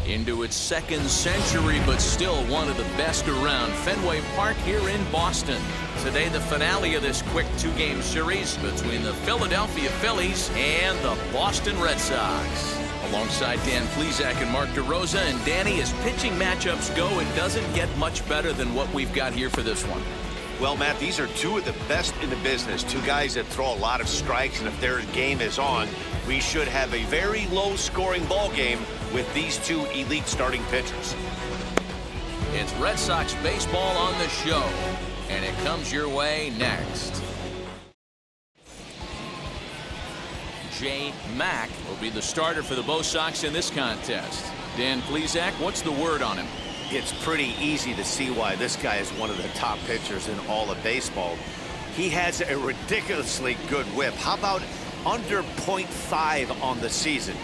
Into its second century, but still one of the best around. Fenway Park here in Boston. Today, the finale of this quick two-game series between the Philadelphia Phillies and the Boston Red Sox. Alongside Dan Plesac and Mark DeRosa. And Danny, as pitching matchups go, it doesn't get much better than what we've got here for this one. Well, Matt, these are two of the best in the business. Two guys that throw a lot of strikes, and if their game is on, we should have a very low-scoring ball game with these two elite starting pitchers. It's Red Sox baseball on the show, and it comes your way next. J. Mack will be the starter for the Bo Sox in this contest. Dan Plesac, what's the word on him? It's pretty easy to see why this guy is one of the top pitchers in all of baseball. He has a ridiculously good whip. How about under .5 on the season?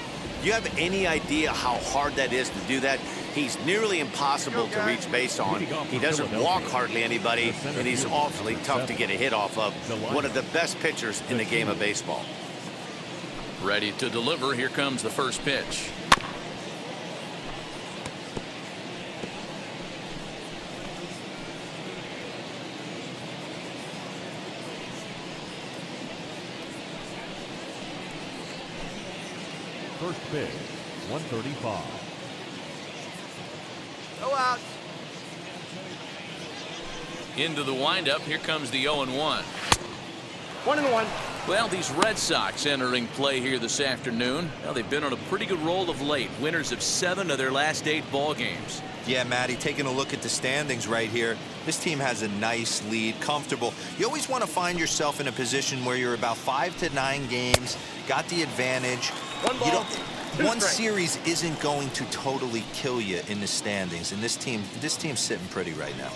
You have any idea how hard that is to do that? He's nearly impossible to reach base on. He doesn't walk hardly anybody, and he's awfully tough to get a hit off of. One of the best pitchers in the game of baseball. Ready to deliver. Here comes the first pitch. First pitch, 135. Go out. Into the windup. Here comes the 0-1. 1-1. Well, these Red Sox entering play here this afternoon. Well, they've been on a pretty good roll of late. Winners of 7 of their last 8 ball games. Yeah, Matty, taking a look at the standings right here. This team has a nice lead, comfortable. You always want to find yourself in a position where you're about 5 to 9 games, got the advantage. One series isn't going to totally kill you in the standings, and this team's sitting pretty right now.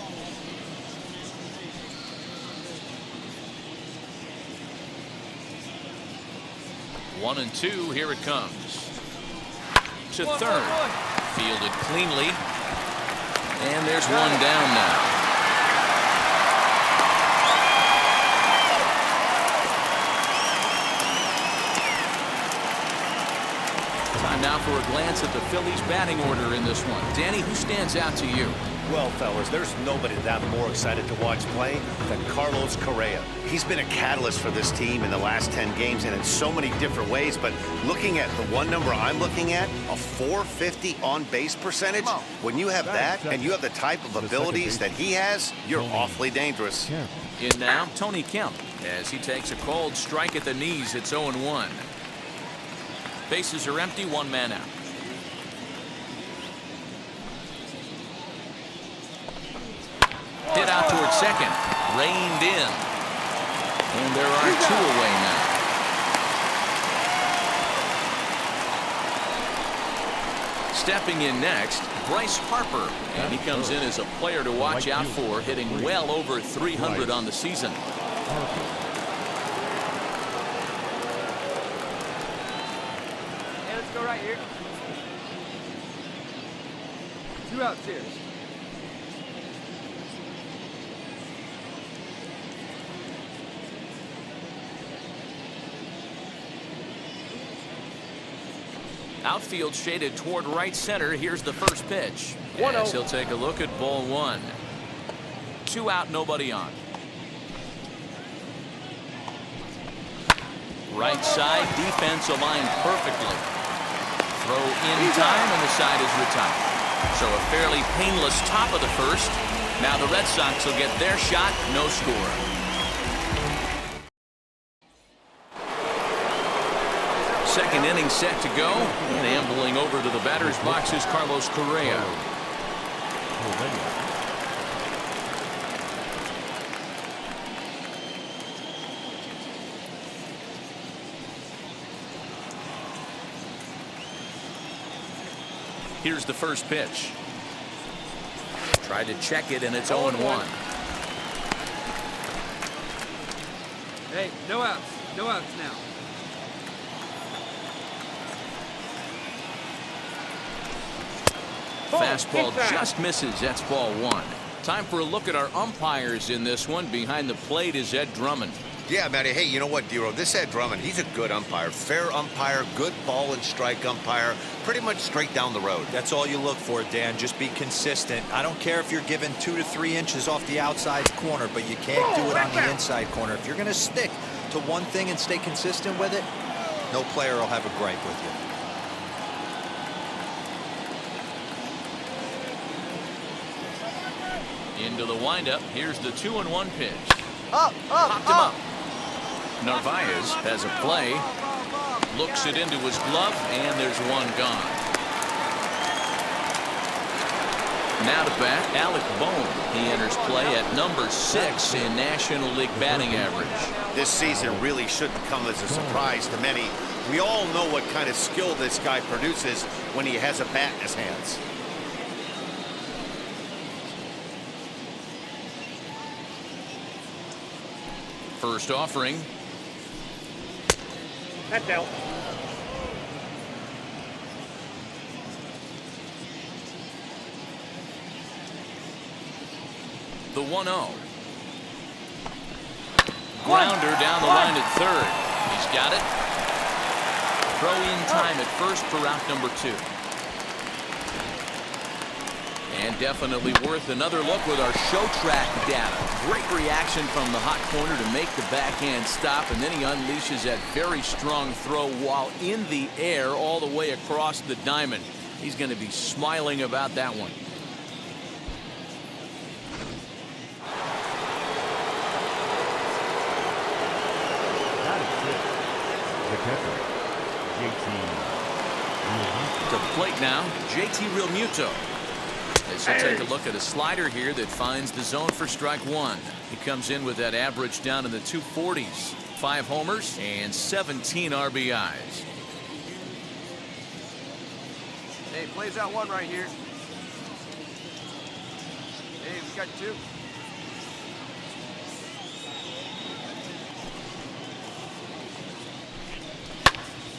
One and two. Here it comes. To third. Fielded cleanly. And there's one down now. Time now for a glance at the Phillies batting order in this one. Danny, who stands out to you? Well, fellas, there's nobody that I'm more excited to watch play than Carlos Correa. He's been a catalyst for this team in the last 10 games and in so many different ways. But looking at the one number I'm looking at, a .450 on-base percentage, when you have that and you have the type of abilities that he has, you're awfully dangerous. In now, Tony Kemp, as he takes a cold strike at the knees. It's 0-1. Bases are empty, one man out. Hit out towards second. Reined in. And there are 2 away now. Stepping in next, Bryce Harper. And he comes in as a player to watch out for, hitting well over 300 on the season. Hey, let's go right here. 2 outs here. Outfield shaded toward right center. Here's the first pitch. As he'll take a look at ball 1. 2 out, nobody on. Right side, defense aligned perfectly. Throw in time, and the side is retired. So a fairly painless top of the first. Now the Red Sox will get their shot. No score. Second inning set to go, and ambling over to the batter's box is Carlos Correa. Here's the first pitch. Tried to check it, and it's 0-1. Hey, no outs. No outs now. Fastball just misses. That's ball 1. Time for a look at our umpires in this one. Behind the plate is Ed Drummond. Yeah, Matty. Hey, you know what, Dero? This Ed Drummond, he's a good umpire. Fair umpire, good ball and strike umpire. Pretty much straight down the road. That's all you look for, Dan. Just be consistent. I don't care if you're given 2 to 3 inches off the outside corner, but you can't do it on the inside corner. If you're going to stick to one thing and stay consistent with it, no player will have a gripe with you. Into the windup. Here's the 2-1 pitch. Up, Popped him up. Narvaez has a play. Looks it into his glove, and there's one gone. Now to bat, Alec Bohm. He enters play at number 6 in National League batting average. This season really shouldn't come as a surprise to many. We all know what kind of skill this guy produces when he has a bat in his hands. First offering. That's out. The 1-0. Grounder down the line at third. He's got it. Throw in time at first for out number 2. And definitely worth another look with our show track data. Great reaction from the hot corner to make the backhand stop, and then he unleashes that very strong throw while in the air all the way across the diamond. He's going to be smiling about that one. To the plate now, JT Realmuto. As he'll take a look at a slider here that finds the zone for strike 1. He comes in with that average down in the 240s. 5 homers and 17 RBIs. Hey, plays out 1 right here. Hey, we got 2.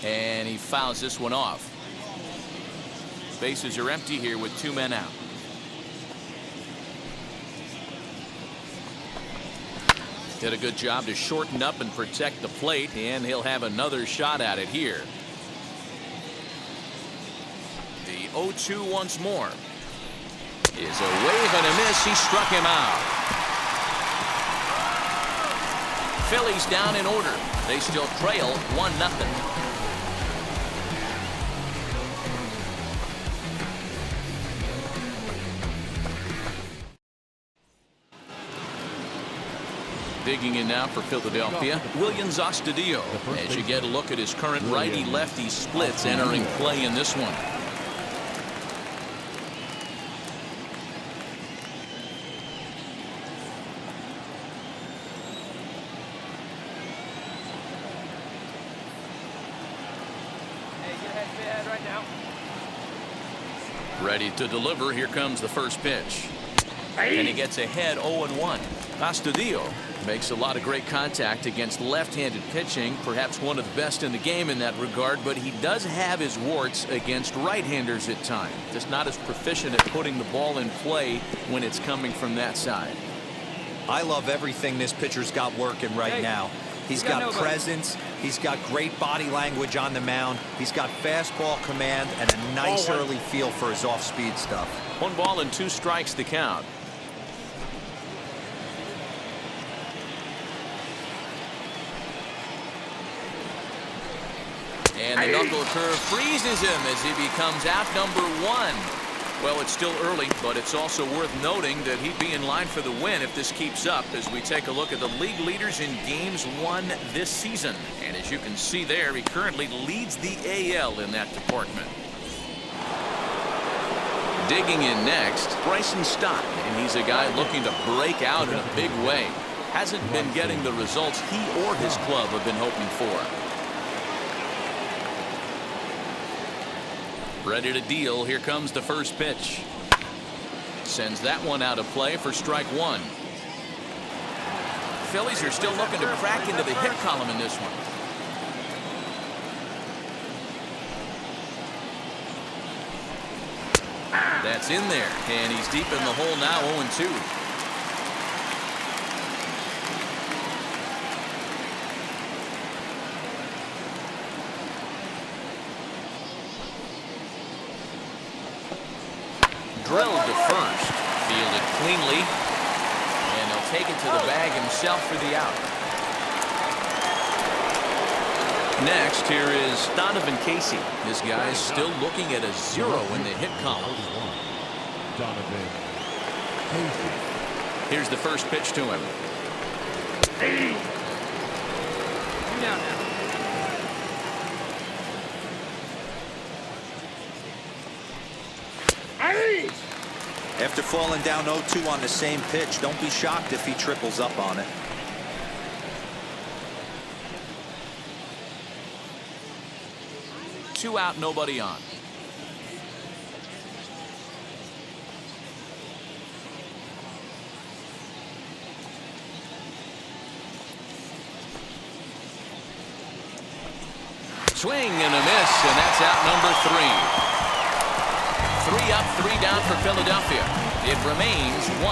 And he fouls this one off. Bases are empty here with 2 men out. Did a good job to shorten up and protect the plate, and he'll have another shot at it here. The 0-2 once more. Is a wave and a miss. He struck him out. Phillies down in order. They still trail 1-0. Digging in now for Philadelphia, Williams Astudillo. As you get a look at his current righty-lefty splits entering play in this one. Hey, get ahead right now. Ready to deliver. Here comes the first pitch. And he gets ahead 0-1. Astudillo makes a lot of great contact against left-handed pitching, perhaps one of the best in the game in that regard, but he does have his warts against right-handers at times. Just not as proficient at putting the ball in play when it's coming from that side. I love everything this pitcher's got working right now. He's got presence. He's got great body language on the mound. He's got fastball command and a nice early feel for his off-speed stuff. 1 ball and 2 strikes to count. And the knuckle curve freezes him as he becomes out number 1. Well, it's still early, but it's also worth noting that he'd be in line for the win if this keeps up as we take a look at the league leaders in games won this season. And as you can see there, he currently leads the AL in that department. Digging in next, Bryson Stott, and he's a guy looking to break out in a big way. Hasn't been getting the results he or his club have been hoping for. Ready to deal. Here comes the first pitch. Sends that one out of play for strike 1. Phillies are still looking to crack into the hit column in this one. That's in there, and he's deep in the hole now, 0-2. drilled to first. Fielded cleanly. And he'll take it to the bag himself for the out. Next, here is Donovan Casey. This guy's still looking at a 0 in the hit column. Donovan Casey. Here's the first pitch to him. You down now. After falling down 0-2 on the same pitch, don't be shocked if he triples up on it. Two out, nobody on. Swing and a miss, and that's out number 3. 3 up, 3 down for Philadelphia. It remains 1-0.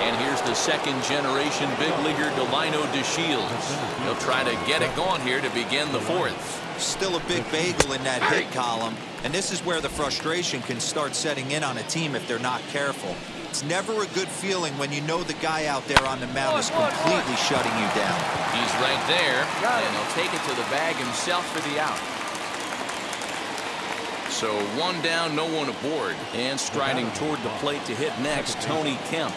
And here's the second-generation big leaguer Delino DeShields. He'll try to get it going here to begin the 4th. Still a big bagel in that hit column, and this is where the frustration can start setting in on a team if they're not careful. It's never a good feeling when you know the guy out there on the mound is completely shutting you down. He's right there, and he'll take it to the bag himself for the out. So 1 down, no one aboard, and striding toward the plate to hit next, Tony Kemp.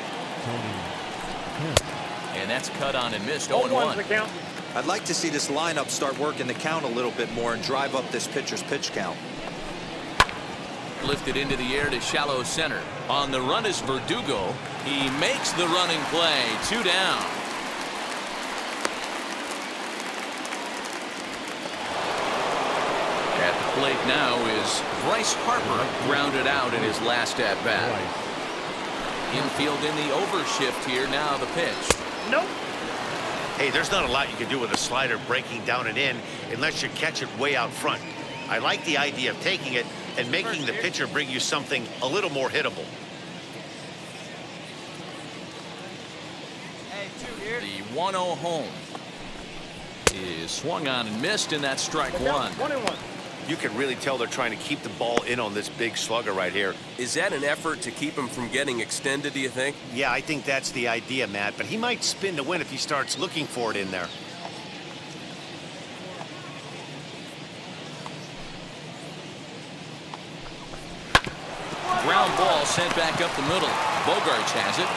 And that's cut on and missed. 0-1. I'd like to see this lineup start working the count a little bit more and drive up this pitcher's pitch count. Lifted into the air to shallow center. On the run is Verdugo. He makes the running play. 2 down. At the plate now is Bryce Harper, grounded out in his last at bat. Infield in the overshift here. Now the pitch. Nope. Hey, there's not a lot you can do with a slider breaking down and in unless you catch it way out front. I like the idea of taking it and making the pitcher bring you something a little more hittable. Hey, 2 here. The 1-0 home is swung on and missed, and that's strike 1. 1-1. You can really tell they're trying to keep the ball in on this big slugger right here. Is that an effort to keep him from getting extended, do you think? Yeah, I think that's the idea, Matt, but he might spin to win if he starts looking for it in there. Ground ball sent back up the middle. Bogarts has it.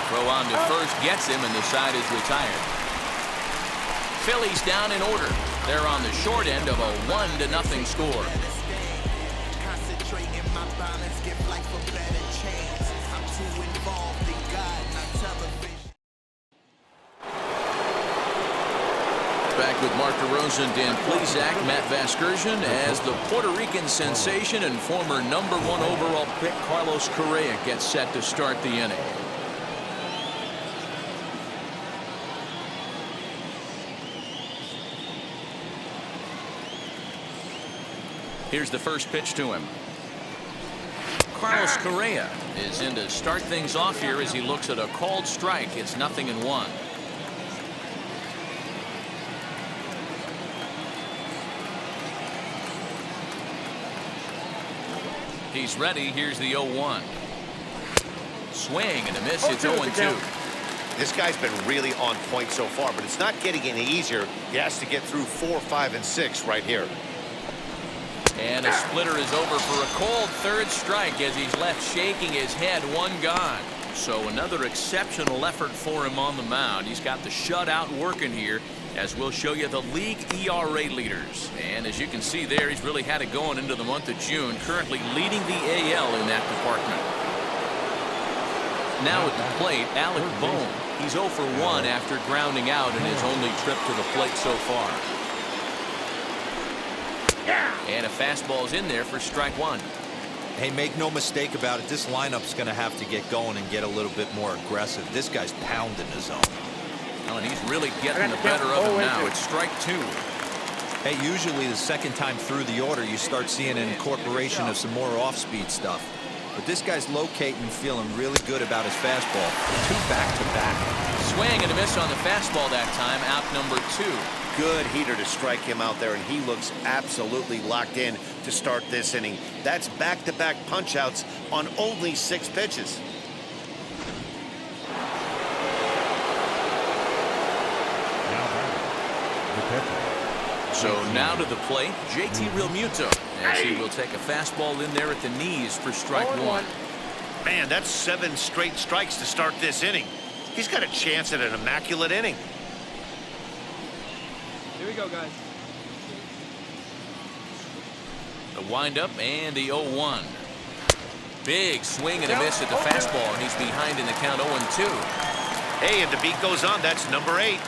Throw on to first gets him, and the side is retired. Phillies down in order. They're on the short end of a 1-0 score. Back with Mark DeRosa, Dan Plesac, Matt Vasgersian, as the Puerto Rican sensation and former #1 overall pick Carlos Correa gets set to start the inning. Here's the first pitch to him. Carlos Correa is in to start things off here as he looks at a called strike. It's 0-1. He's ready. Here's the 0-1. Swing and a miss. It's 0-2. This guy's been really on point so far, but it's not getting any easier. He has to get through 4, 5, and 6 right here. And a splitter is over for a cold third strike as he's left shaking his head. 1 gone. So another exceptional effort for him on the mound. He's got the shutout working here, as we'll show you the league ERA leaders. And as you can see there, he's really had it going into the month of June, currently leading the AL in that department. Now at the plate, Alec Bohm. He's 0 for 1 after grounding out in his only trip to the plate so far. And a fastball's in there for strike 1. Hey, make no mistake about it, this lineup's going to have to get going and get a little bit more aggressive. This guy's pounding the zone. Oh, and he's really getting the better of him now. It's strike 2. Hey, usually the second time through the order, you start seeing an incorporation of some more off-speed stuff. But this guy's locating and feeling really good about his fastball. 2 back-to-back. Swing and a miss on the fastball that time. Out number 2. Good heater to strike him out there, and he looks absolutely locked in to start this inning. That's back-to-back punch-outs on only 6 pitches. So now to the plate, JT Realmuto, as he will take a fastball in there at the knees for strike 1. Man, that's 7 straight strikes to start this inning. He's got a chance at an immaculate inning. Here we go, guys. The windup and the 0-1. Big swing and a miss at the fastball, and he's behind in the count 0-2. Hey, and the beat goes on. That's number 8.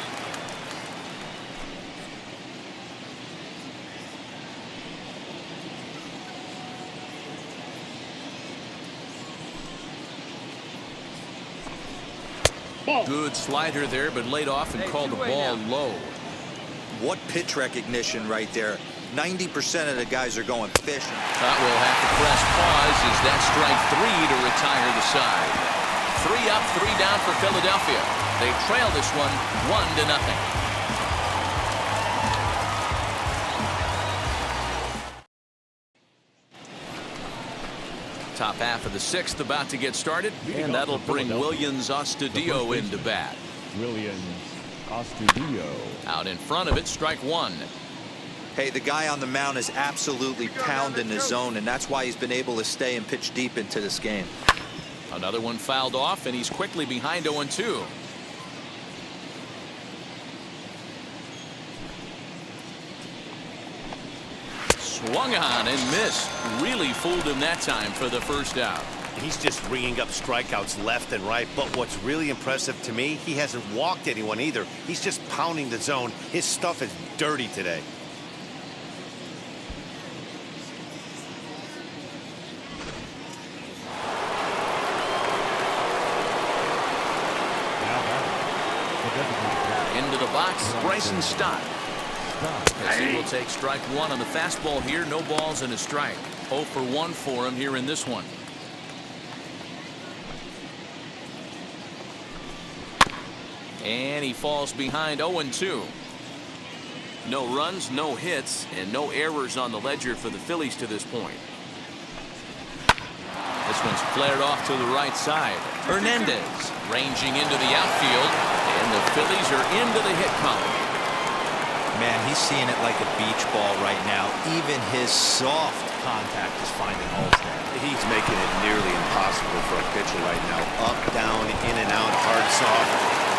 Good slider there, but laid off and called the ball low. What pitch recognition right there. 90% of the guys are going fishing. That will have to press pause as that's strike 3 to retire the side. 3 up, 3 down for Philadelphia. They trail this one 1-0. Top half of the 6th about to get started, and that'll bring Williams Astudillo into bat. Williams Astudillo. Out in front of it, strike 1. Hey, the guy on the mound is absolutely pounding the zone, and that's why he's been able to stay and pitch deep into this game. Another one fouled off, and he's quickly behind 0-2. Swung on and missed. Really fooled him that time for the first out. He's just ringing up strikeouts left and right, but what's really impressive to me, he hasn't walked anyone either. He's just pounding the zone. His stuff is dirty today. Into the box, Bryson Stott. As he will take strike 1 on the fastball here. No balls and a strike. 0 for 1 for him here in this one. And he falls behind 0-2. No runs, no hits, and no errors on the ledger for the Phillies to this point. This one's flared off to the right side. Hernandez ranging into the outfield, and the Phillies are into the hit column. Man, he's seeing it like a beach ball right now. Even his soft contact is finding holes there. He's making it nearly impossible for a pitcher right now. Up, down, in and out, hard, soft.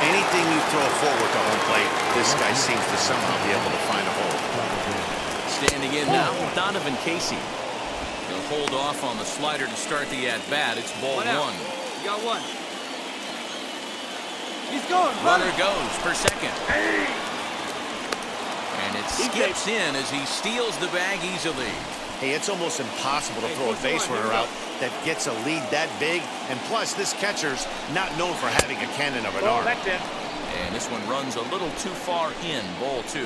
Anything you throw forward to home plate, this guy seems to somehow be able to find a hole. Standing in now, Donovan Casey. He'll hold off on the slider to start the at-bat. It's ball 1. You got 1. He's going. Runner goes for second. And it skips in as he steals the bag easily. Hey, it's almost impossible to throw a base runner out that gets a lead that big. And plus, this catcher's not known for having a cannon of an arm. And this one runs a little too far in. Ball 2.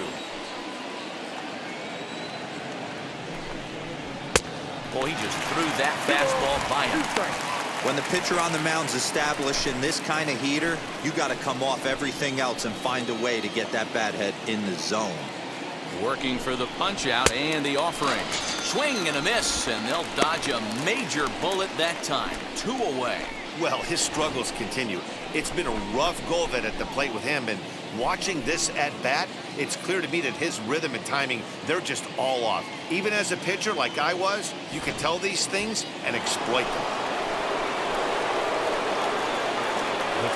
Boy, he just threw that fastball by him. When the pitcher on the mound's establishing this kind of heater, you got to come off everything else and find a way to get that bat head in the zone. Working for the punch out and the offering. Swing and a miss, and they'll dodge a major bullet that time. 2 away. Well, his struggles continue. It's been a rough go of it at the plate with him, and watching this at bat, it's clear to me that his rhythm and timing, they're just all off. Even as a pitcher like I was, you can tell these things and exploit them.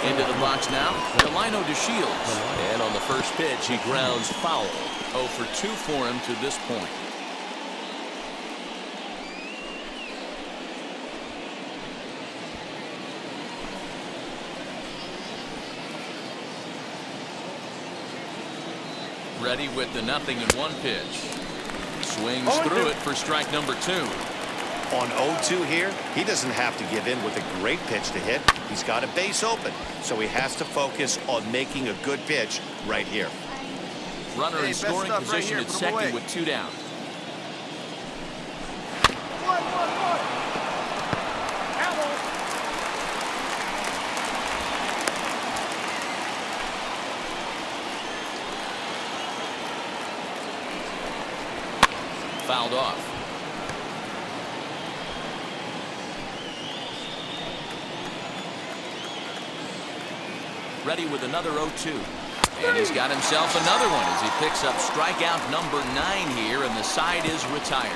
Into the box now, Delino DeShields. And on the first pitch, he grounds foul. 0 for 2 for him to this point. Ready with the 0-1 pitch. Swings through it for strike number 2. On 0-2 here, he doesn't have to give in with a great pitch to hit. He's got a base open, so he has to focus on making a good pitch right here. Runner in scoring position at second with 2 down. fouled off. Ready with another 0-2. And he's got himself another one as he picks up strikeout number 9 here, and the side is retired.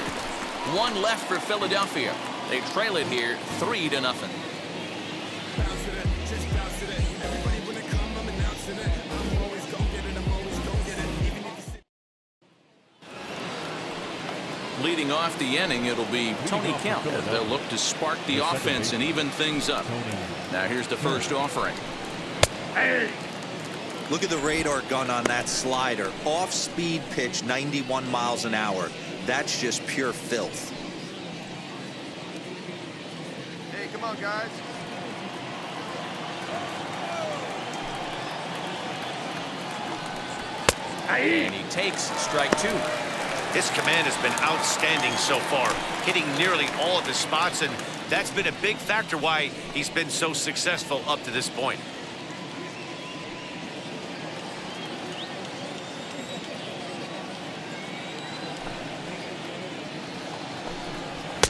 One left for Philadelphia. They trail it here 3-0. Leading off the inning, it'll be Tony Kemp as they'll look to spark the offense and even things up. Now here's the first offering. Look at the radar gun on that slider. Off-speed pitch, 91 miles an hour. That's just pure filth. Hey, come on, guys. And he takes strike 2. His command has been outstanding so far, hitting nearly all of his spots, and that's been a big factor why he's been so successful up to this point.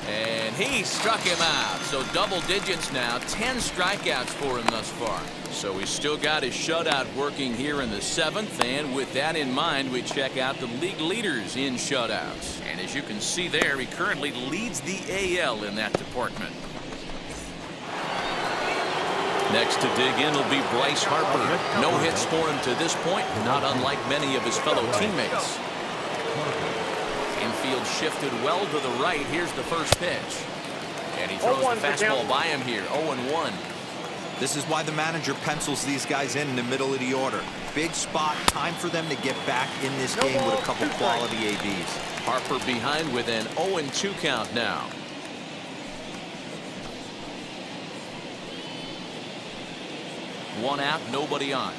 And he struck him out. So double digits now, 10 strikeouts for him thus far. So he's still got his shutout working here in the 7th, and with that in mind, we check out the league leaders in shutouts. And as you can see there, he currently leads the AL in that department. Next to dig in will be Bryce Harper. No hits for him to this point, not unlike many of his fellow teammates. Infield shifted well to the right. Here's the first pitch. And he throws the fastball by him here, 0-1. This is why the manager pencils these guys in the middle of the order. Big spot, time for them to get back in this game with a couple quality ABs. Harper behind with an 0-2 count now. One out, nobody on.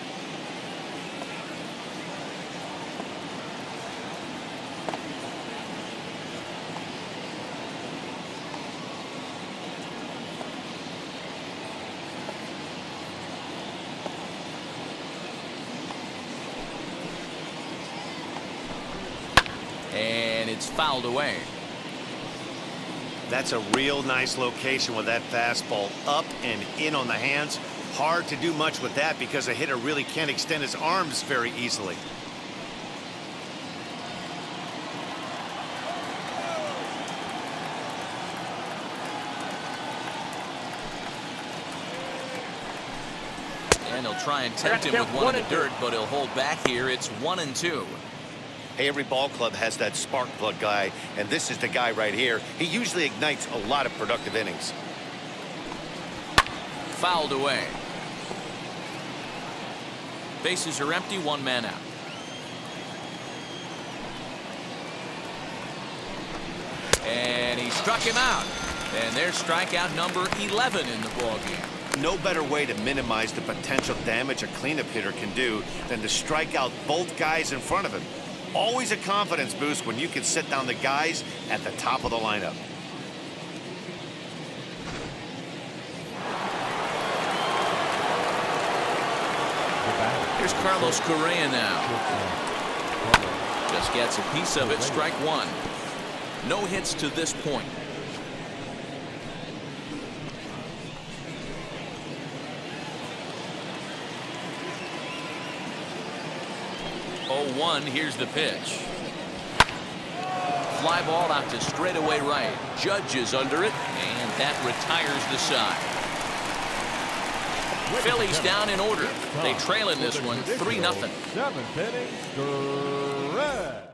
And it's fouled away. That's a real nice location with that fastball up and in on the hands. Hard to do much with that because a hitter really can't extend his arms very easily. And he'll try and tempt him with one in the dirt, but he'll hold back here. It's 1-2. Hey, every ball club has that spark plug guy, and this is the guy right here. He usually ignites a lot of productive innings. Fouled away. Bases are empty, one man out. And he struck him out. And there's strikeout number 11 in the ballgame. No better way to minimize the potential damage a cleanup hitter can do than to strike out both guys in front of him. Always a confidence boost when you can sit down the guys at the top of the lineup. Here's Carlos Correa now. Just gets a piece of it, strike 1. No hits to this point. 0-1, here's the pitch. Fly ball out to straightaway right. Judge is under it, and that retires the side. Phillies down in order. They trail in this one 3-0. 7th inning, Red.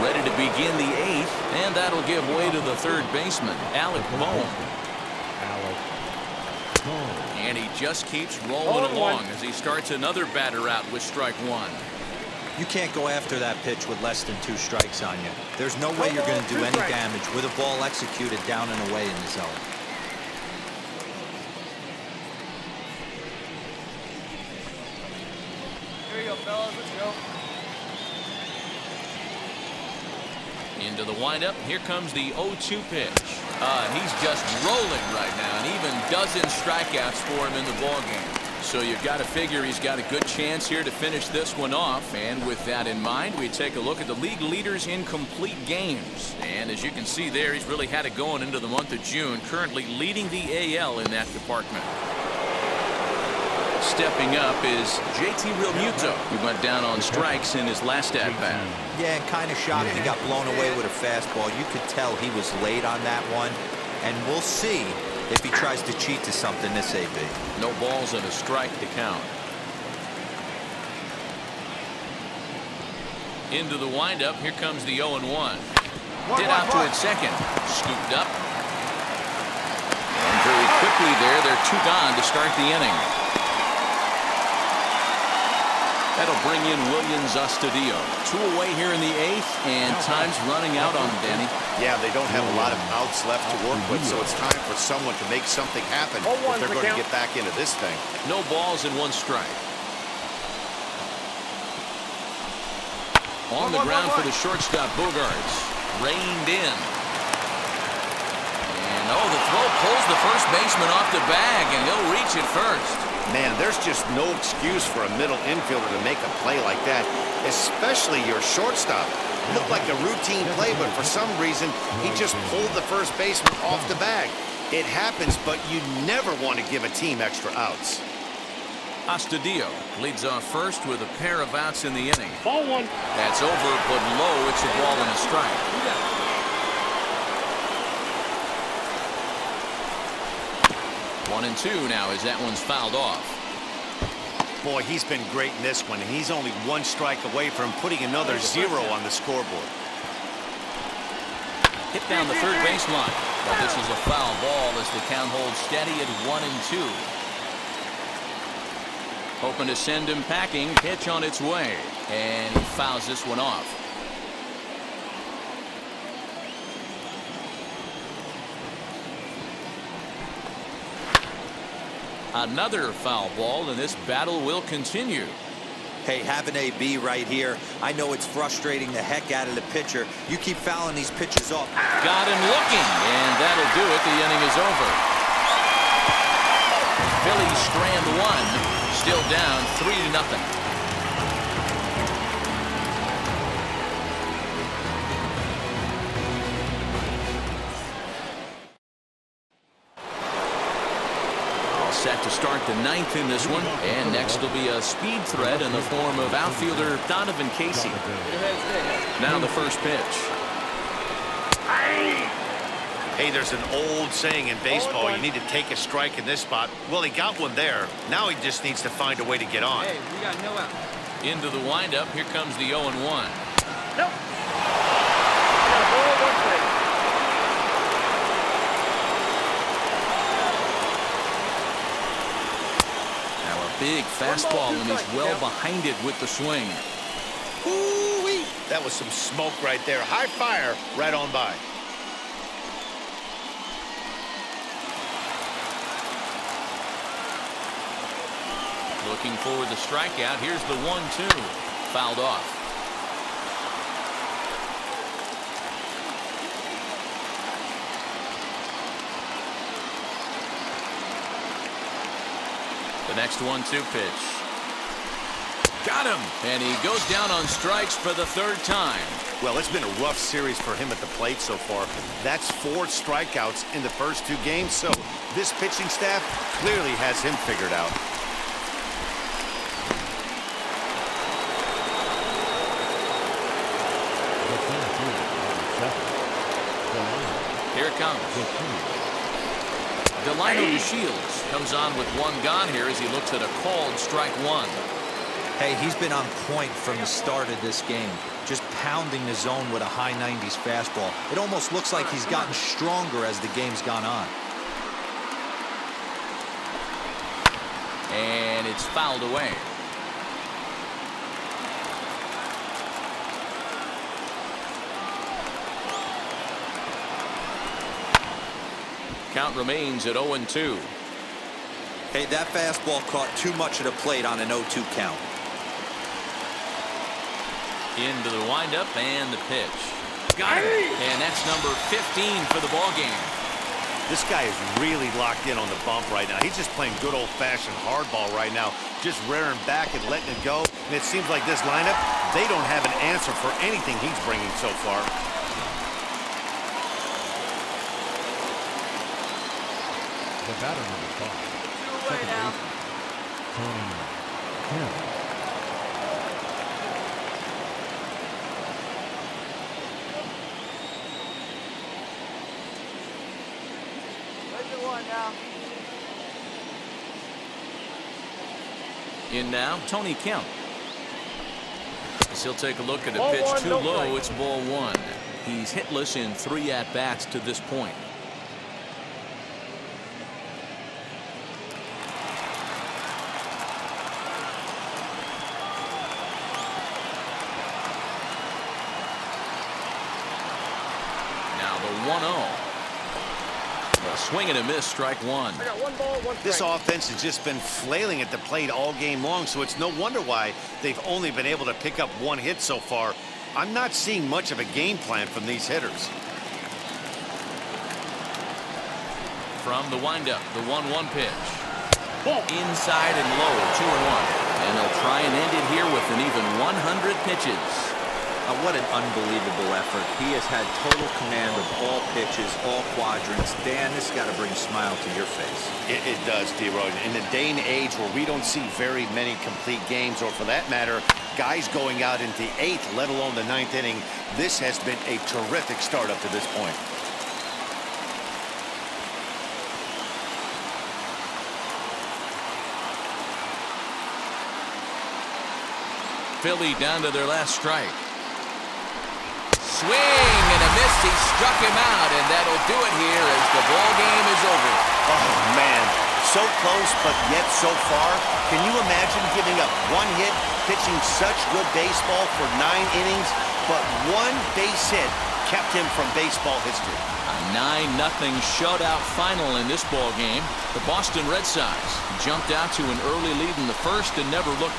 Ready to begin the 8th, and that'll give way to the third baseman, Alec Bohm. And he just keeps rolling along as he starts another batter out with strike 1. You can't go after that pitch with less than 2 strikes on you. There's no way you're going to do any damage with a ball executed down and away in the zone. Here we go, fellas. Let's go. Into the windup. Here comes the 0-2 pitch. He's just rolling right now, and even dozen strikeouts for him in the ballgame. so you've got to figure he's got a good chance here to finish this one off. And with that in mind, we take a look at the league leaders in complete games. And as you can see there, he's really had it going into the month of June, currently leading the AL in that department. Stepping up is JT Realmuto, who went down on strikes in his last at-bat. Yeah, and kind of shocked he got blown away with a fastball. You could tell he was late on that one. And we'll see if he tries to cheat to something this AB. No balls and a strike to count. Into the windup. Here comes the 0-1. Did out to it second. Scooped up. And very quickly there, they're 2 gone to start the inning. That'll bring in Williams Astudillo. 2 away here in the 8th, and time's running out on Danny. Yeah, they don't have a lot of outs left to work with, so it's time for someone to make something happen if they're going to get back into this thing. No balls and 1 strike. On the ground for the shortstop, Bogarts. Reined in. And the throw pulls the first baseman off the bag, and he'll reach it first. Man, there's just no excuse for a middle infielder to make a play like that, especially your shortstop. Looked like a routine play, but for some reason, he just pulled the first baseman off the bag. It happens, but you never want to give a team extra outs. Astudillo leads off first with a pair of outs in the inning. Ball 1. That's over, but low. It's a ball and a strike. 1-2 now as that one's fouled off. Boy, he's been great in this one, and he's only 1 strike away from putting another 0 on the scoreboard. Hit down the third baseline, but this is a foul ball as the count holds steady at 1-2. Hoping to send him packing. Pitch on its way, and he fouls this one off. Another foul ball, and this battle will continue. Hey, having AB right here, I know it's frustrating the heck out of the pitcher. You keep fouling these pitches off. Got him looking, and that'll do it. The inning is over. Phillies strand 1, still down 3-0. Set to start the 9th in this one, and next will be a speed threat in the form of outfielder Donovan Casey. Now the first pitch. Hey, there's an old saying in baseball, you need to take a strike in this spot. Well, he got one there. Now he just needs to find a way to get on. Hey, we got no out. Into the windup. Here comes the 0-1. Nope. Got a ball, 1 strike. Big fastball, and he's well behind it with the swing. Ooh-wee. That was some smoke right there. High fire right on by. Looking for the strikeout. Here's the 1-2. Fouled off. The next 1-2 pitch. Got him! And he goes down on strikes for the 3rd time. Well, it's been a rough series for him at the plate so far. That's 4 strikeouts in the first 2 games, so this pitching staff clearly has him figured out. Here it comes. Delino DeShields comes on with 1 gone here as he looks at a called strike 1. Hey, he's been on point from the start of this game, just pounding the zone with a high 90s fastball. It almost looks like he's gotten stronger as the game's gone on. And it's fouled away. Count remains at 0-2. Hey, that fastball caught too much of the plate on an 0-2 count. Into the windup and the pitch. Got it. And that's number 15 for the ball game. This guy is really locked in on the bump right now. He's just playing good old-fashioned hardball right now, just rearing back and letting it go. And it seems like this lineup, they don't have an answer for anything he's bringing so far. The batter number 5. Second baseman, Tony Kemp. In now, Tony Kemp. As he'll take a look at a pitch too low. It's ball 1. He's hitless in 3 at-bats to this point. Now the 1-0. A swing and a miss, strike 1. I got 1 ball, 1 strike. This offense has just been flailing at the plate all game long, so it's no wonder why they've only been able to pick up 1 hit so far. I'm not seeing much of a game plan from these hitters. From the windup, the 1-1 pitch. Inside and low, 2-1. And they'll try and end it here with an even 100 pitches. What an unbelievable effort. He has had total command of all pitches, all quadrants. Dan, this got to bring a smile to your face. It does, D-Roy. In the day and age where we don't see very many complete games, or for that matter, guys going out into 8th, let alone the 9th inning, this has been a terrific start up to this point. Philly down to their last strike. Swing and a miss. He struck him out, and that'll do it here as the ball game is over. Oh, man. So close, but yet so far. Can you imagine giving up 1 hit, pitching such good baseball for 9 innings, but 1 base hit kept him from baseball history? A 9-0 shutout final in this ball game. The Boston Red Sox jumped out to an early lead in the first and never looked